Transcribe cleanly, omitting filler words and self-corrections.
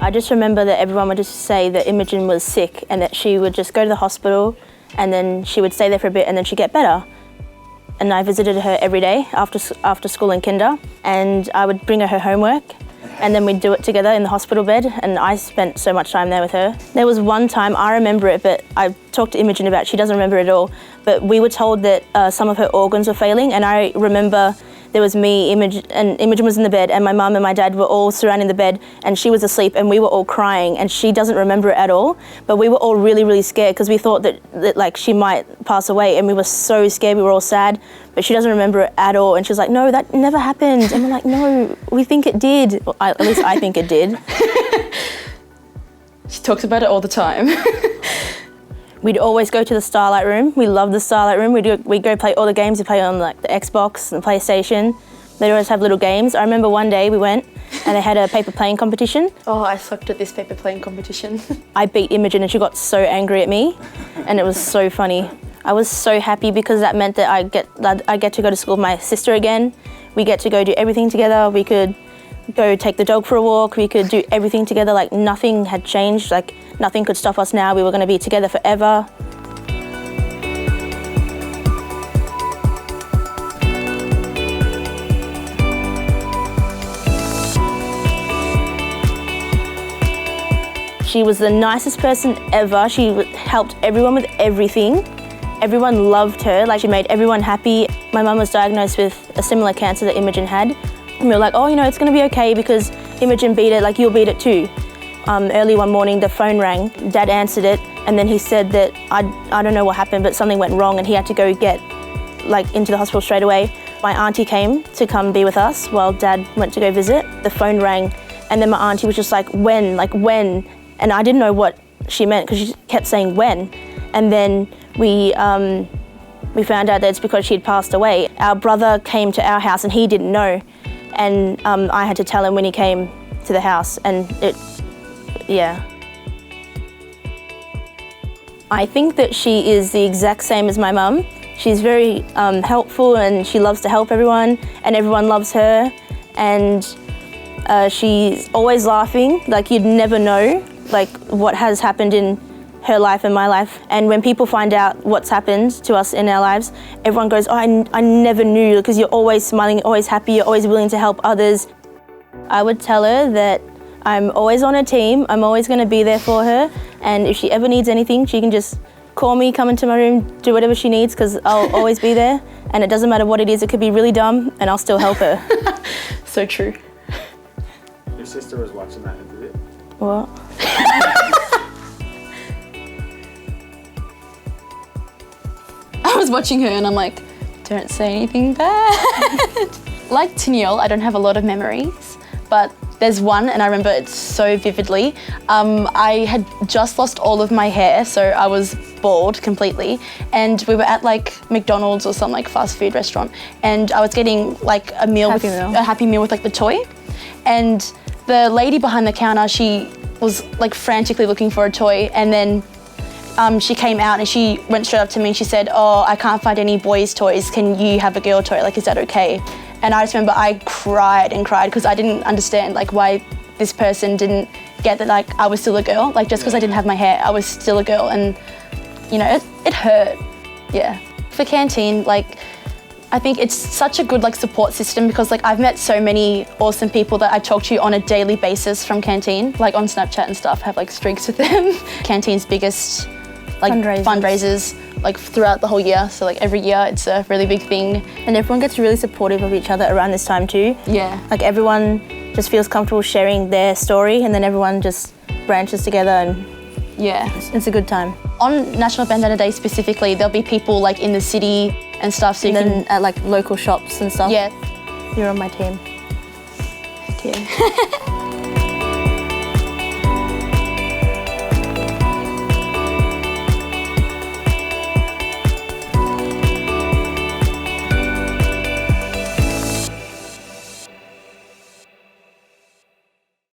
I just remember that everyone would just say that Imogen was sick and that she would just go to the hospital and then she would stay there for a bit and then she'd get better. And I visited her every day after school in kinder, and I would bring her homework and then we'd do it together in the hospital bed, and I spent so much time there with her. There was one time, I remember it, but I talked to Imogen about it, she doesn't remember it at all, but we were told that some of her organs were failing, and I remember there was me, Imogen was in the bed, and my mum and my dad were all surrounding the bed, and she was asleep, and we were all crying, and she doesn't remember it at all, but we were all really, really scared because we thought that like she might pass away, and we were so scared, we were all sad, but she doesn't remember it at all, and she was like, no, that never happened, and we're like, no, we think it did. Well, at least I think it did. She talks about it all the time. We'd always go to the Starlight Room. We love the Starlight Room. We'd go play all the games. We play on like the Xbox and the PlayStation. They'd always have little games. I remember one day we went and they had a paper plane competition. Oh, I sucked at this paper plane competition. I beat Imogen and she got so angry at me, and it was so funny. I was so happy because that meant that I get to go to school with my sister again. We get to go do everything together. We could go take the dog for a walk. We could do everything together. Like nothing had changed. Like nothing could stop us now. We were going to be together forever. She was the nicest person ever. She helped everyone with everything. Everyone loved her. Like she made everyone happy. My mum was diagnosed with a similar cancer that Imogen had. And we were like, oh, you know, it's going to be okay because Imogen beat it, like you'll beat it too. Early one morning, the phone rang. Dad answered it, and then he said that I don't know what happened, but something went wrong, and he had to go get into the hospital straight away. My auntie came to come be with us while Dad went to go visit. The phone rang, and then my auntie was just like when, and I didn't know what she meant because she kept saying when, and then we found out that it's because she'd passed away. Our brother came to our house and he didn't know. And I had to tell him when he came to the house, and yeah. I think that she is the exact same as my mum. She's very helpful and she loves to help everyone, and everyone loves her, and she's always laughing. Like you'd never know like what has happened in her life and my life, and when people find out what's happened to us in our lives, everyone goes, oh, I never knew, because you're always smiling, you're always happy, you're always willing to help others. I would tell her that I'm always on her team, I'm always going to be there for her, and if she ever needs anything, she can just call me, come into my room, do whatever she needs, because I'll always be there, and it doesn't matter what it is, it could be really dumb, and I'll still help her. So true. Your sister was watching that interview? What? I was watching her and I'm like, don't say anything bad. Like Tennille, I don't have a lot of memories, but there's one, and I remember it so vividly. I had just lost all of my hair, so I was bald completely, and we were at like McDonald's or some like fast food restaurant, and I was getting like a Happy Meal with like the toy, and the lady behind the counter, she was like frantically looking for a toy, and then she came out and she went straight up to me and she said, oh, I can't find any boys' toys. Can you have a girl toy? Like, is that okay? And I just remember I cried and cried because I didn't understand like why this person didn't get that like I was still a girl. Like just because I didn't have my hair, I was still a girl, and you know, it hurt. Yeah. For CanTeen, like I think it's such a good like support system because like I've met so many awesome people that I talk to on a daily basis from CanTeen, like on Snapchat and stuff, have like streaks with them. CanTeen's biggest like fundraisers like throughout the whole year, so like every year it's a really big thing. And everyone gets really supportive of each other around this time too. Yeah. Like everyone just feels comfortable sharing their story, and then everyone just branches together, and yeah, it's a good time. On National Bandanna Day specifically, there'll be people like in the city and stuff, so you can at like local shops and stuff. Yeah. You're on my team. Thank you.